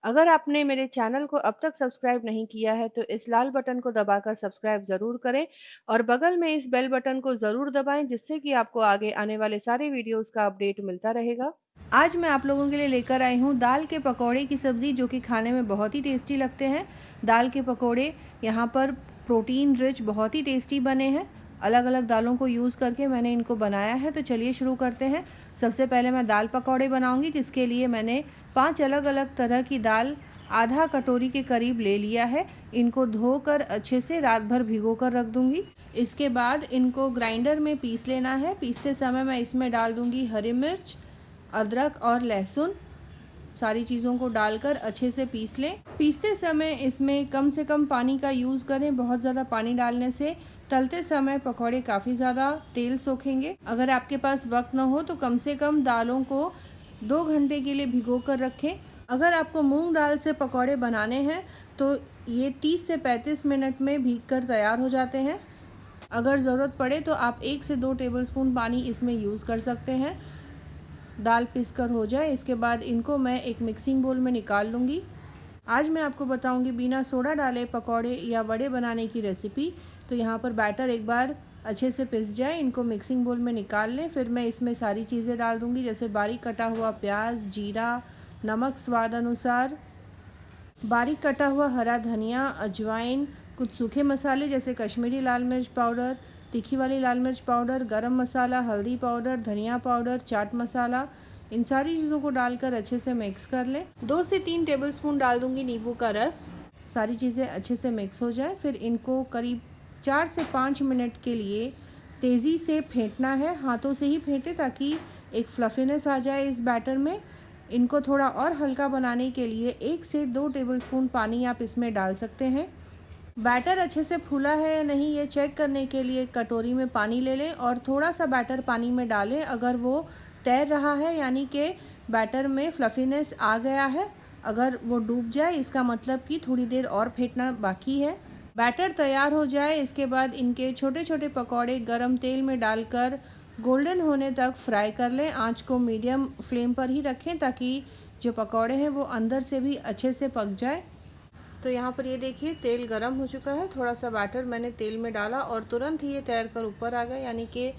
अगर आपने मेरे चैनल को अब तक सब्सक्राइब नहीं किया है तो इस लाल बटन को दबाकर सब्सक्राइब ज़रूर करें और बगल में इस बेल बटन को ज़रूर दबाएं जिससे कि आपको आगे आने वाले सारे वीडियोस का अपडेट मिलता रहेगा। आज मैं आप लोगों के लिए लेकर आई हूँ दाल के पकौड़े की सब्ज़ी, जो कि खाने में बहुत ही टेस्टी लगते हैं। दाल के पकौड़े यहाँ पर प्रोटीन रिच बहुत ही टेस्टी बने हैं। अलग अलग दालों को यूज़ करके मैंने इनको बनाया है, तो चलिए शुरू करते हैं। सबसे पहले मैं दाल पकौड़े बनाऊंगी, जिसके लिए मैंने 5 अलग अलग तरह की दाल आधा कटोरी के करीब ले लिया है। इनको धोकर अच्छे से रात भर भिगो कर रख दूंगी। इसके बाद इनको ग्राइंडर में पीस लेना है। पीसते समय मैं इसमें डाल दूंगी हरी मिर्च, अदरक और लहसुन। सारी चीज़ों को डालकर अच्छे से पीस लें। पीसते समय इसमें कम से कम पानी का यूज़ करें। बहुत ज़्यादा पानी डालने से तलते समय पकौड़े काफ़ी ज़्यादा तेल सोखेंगे। अगर आपके पास वक्त ना हो तो कम से कम दालों को 2 घंटे के लिए भिगो कर रखें। अगर आपको मूंग दाल से पकौड़े बनाने हैं तो ये 30 से 35 मिनट में भीग कर तैयार हो जाते हैं। अगर ज़रूरत पड़े तो आप 1 से 2 टेबलस्पून पानी इसमें यूज़ कर सकते हैं। दाल पीस कर हो जाए इसके बाद इनको मैं एक मिक्सिंग बोल में निकाल लूँगी। आज मैं आपको बताऊँगी बिना सोडा डाले पकौड़े या वड़े बनाने की रेसिपी। तो यहाँ पर बैटर एक बार अच्छे से पिस जाए, इनको मिक्सिंग बोल में निकाल लें। फिर मैं इसमें सारी चीज़ें डाल दूँगी, जैसे बारीक कटा हुआ प्याज, जीरा, नमक स्वाद अनुसार, बारीक कटा हुआ हरा धनिया, अजवाइन, कुछ सूखे मसाले जैसे कश्मीरी लाल मिर्च पाउडर, तीखी वाली लाल मिर्च पाउडर, गरम मसाला, हल्दी पाउडर, धनिया पाउडर, चाट मसाला। इन सारी चीज़ों को डालकर अच्छे से मिक्स कर लें। 2 से 3 टेबलस्पून डाल दूंगी नींबू का रस। सारी चीज़ें अच्छे से मिक्स हो जाए फिर इनको करीब 4 से 5 मिनट के लिए तेज़ी से फेंटना है। हाथों से ही फेंटें ताकि एक फ्लफीनेस आ जाए इस बैटर में। इनको थोड़ा और हल्का बनाने के लिए 1 से 2 टेबलस्पून पानी आप इसमें डाल सकते हैं। बैटर अच्छे से फूला है या नहीं ये चेक करने के लिए एक कटोरी में पानी ले लें और थोड़ा सा बैटर पानी में डालें। अगर वो तैर रहा है यानी कि बैटर में फ्लफीनेस आ गया है। अगर वो डूब जाए इसका मतलब कि थोड़ी देर और फेंटना बाकी है। बैटर तैयार हो जाए इसके बाद इनके छोटे छोटे पकौड़े गरम तेल में डालकर गोल्डन होने तक फ्राई कर लें। आंच को मीडियम फ्लेम पर ही रखें ताकि जो पकौड़े हैं वो अंदर से भी अच्छे से पक जाए। तो यहाँ पर ये देखिए तेल गरम हो चुका है। थोड़ा सा बैटर मैंने तेल में डाला और तुरंत ही ये तैर कर ऊपर आ गया, यानी कि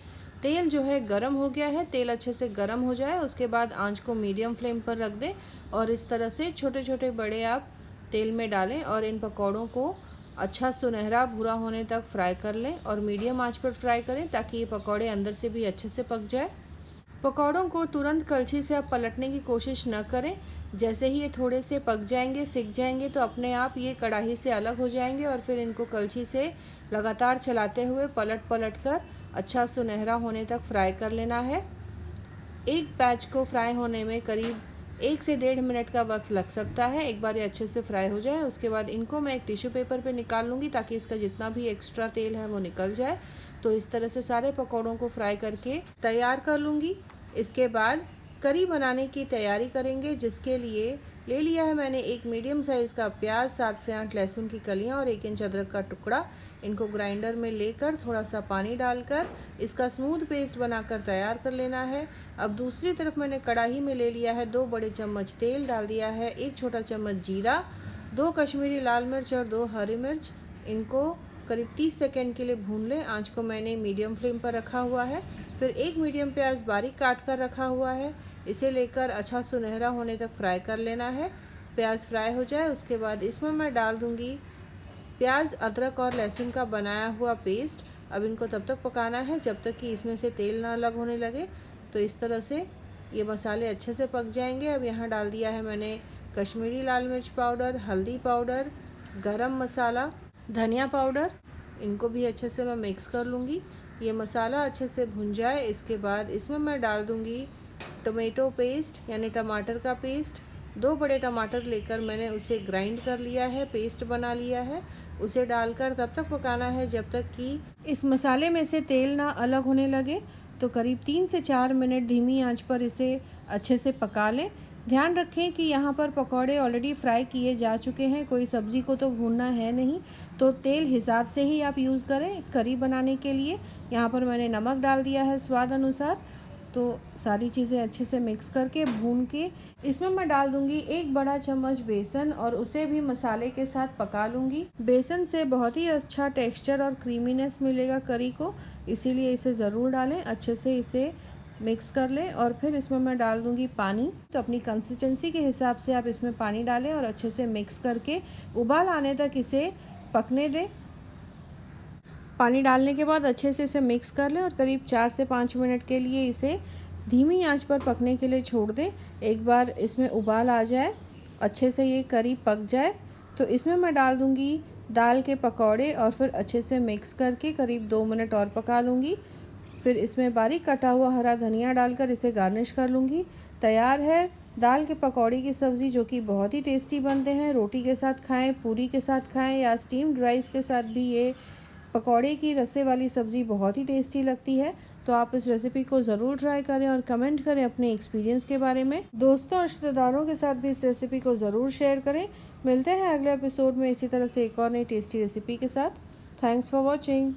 तेल जो है गरम हो गया है। तेल अच्छे से गरम हो जाए उसके बाद आंच को मीडियम फ्लेम पर रख दें और इस तरह से छोटे छोटे बड़े आप तेल में डालें और इन पकौड़ों को अच्छा सुनहरा भूरा होने तक फ्राई कर लें और मीडियम आंच पर फ्राई करें ताकि ये पकौड़े अंदर से भी अच्छे से पक जाए। पकौड़ों को तुरंत कलछी से आप पलटने की कोशिश न करें। जैसे ही ये थोड़े से पक जाएंगे, सिक जाएंगे तो अपने आप ये कढ़ाई से अलग हो जाएंगे और फिर इनको कलछी से लगातार चलाते हुए पलट पलट कर अच्छा सुनहरा होने तक फ्राई कर लेना है। एक बैच को फ्राई होने में करीब 1 से 1.5 मिनट का वक्त लग सकता है। एक बार ये अच्छे से फ्राई हो जाए उसके बाद इनको मैं एक टिश्यू पेपर पे निकाल लूँगी ताकि इसका जितना भी एक्स्ट्रा तेल है वो निकल जाए। तो इस तरह से सारे पकौड़ों को फ्राई करके तैयार कर लूँगी। इसके बाद करी बनाने की तैयारी करेंगे, जिसके लिए ले लिया है मैंने एक मीडियम साइज़ का प्याज, 7 से 8 लहसुन की कलियां और 1 इंच अदरक का टुकड़ा। इनको ग्राइंडर में लेकर थोड़ा सा पानी डालकर इसका स्मूथ पेस्ट बनाकर तैयार कर लेना है। अब दूसरी तरफ मैंने कढ़ाई में ले लिया है 2 बड़े चम्मच तेल, डाल दिया है 1 छोटा चम्मच जीरा, 2 कश्मीरी लाल मिर्च और 2 हरी मिर्च। इनको करीब 30 सेकेंड के लिए भून लें। आंच को मैंने मीडियम फ्लेम पर रखा हुआ है। फिर एक मीडियम प्याज बारीक काट कर रखा हुआ है, इसे लेकर अच्छा सुनहरा होने तक फ्राई कर लेना है। प्याज फ्राई हो जाए उसके बाद इसमें मैं डाल दूंगी प्याज, अदरक और लहसुन का बनाया हुआ पेस्ट। अब इनको तब तक पकाना है जब तक कि इसमें से तेल ना अलग होने लगे। तो इस तरह से ये मसाले अच्छे से पक जाएंगे। अब यहाँ डाल दिया है मैंने कश्मीरी लाल मिर्च पाउडर, हल्दी पाउडर, गरम मसाला, धनिया पाउडर। इनको भी अच्छे से मैं मिक्स कर लूँगी। ये मसाला अच्छे से भुन जाए इसके बाद इसमें मैं डाल दूँगी टोमेटो पेस्ट यानी टमाटर का पेस्ट। 2 बड़े टमाटर लेकर मैंने उसे ग्राइंड कर लिया है, पेस्ट बना लिया है। उसे डालकर तब तक पकाना है जब तक कि इस मसाले में से तेल ना अलग होने लगे। तो करीब 3 से 4 मिनट धीमी आंच पर इसे अच्छे से पका लें। ध्यान रखें कि यहाँ पर पकौड़े ऑलरेडी फ्राई किए जा चुके हैं, कोई सब्ज़ी को तो भूनना है नहीं। तो तेल हिसाब से ही आप यूज़ करें करी बनाने के लिए। यहाँ पर मैंने नमक डाल दिया है स्वाद अनुसार। तो सारी चीज़ें अच्छे से मिक्स करके भून के इसमें मैं डाल दूंगी 1 बड़ा चम्मच बेसन और उसे भी मसाले के साथ पका लूँगी। बेसन से बहुत ही अच्छा टेक्सचर और क्रीमीनेस मिलेगा करी को, इसीलिए इसे ज़रूर डालें। अच्छे से इसे मिक्स कर लें और फिर इसमें मैं डाल दूंगी पानी। तो अपनी कंसिस्टेंसी के हिसाब से आप इसमें पानी डालें और अच्छे से मिक्स करके उबाल आने तक इसे पकने दें। पानी डालने के बाद अच्छे से इसे मिक्स कर लें और करीब 4 से 5 मिनट के लिए इसे धीमी आंच पर पकने के लिए छोड़ दें। एक बार इसमें उबाल आ जाए, अच्छे से ये करी पक जाए, तो इसमें मैं डाल दूंगी दाल के पकौड़े और फिर अच्छे से मिक्स करके करीब 2 मिनट और पका लूँगी। फिर इसमें बारीक कटा हुआ हरा धनिया डालकर इसे गार्निश कर लूँगी। तैयार है दाल के पकौड़े की सब्ज़ी, जो कि बहुत ही टेस्टी बनते हैं। रोटी के साथ खाएं, पूरी के साथ खाएं या स्टीम्ड राइस के साथ भी ये पकौड़े की रस्से वाली सब्ज़ी बहुत ही टेस्टी लगती है। तो आप इस रेसिपी को ज़रूर ट्राई करें और कमेंट करें अपने एक्सपीरियंस के बारे में। दोस्तों और रिश्तेदारों के साथ भी इस रेसिपी को ज़रूर शेयर करें। मिलते हैं अगले एपिसोड में इसी तरह से एक और नई टेस्टी रेसिपी के साथ। Thanks for watching.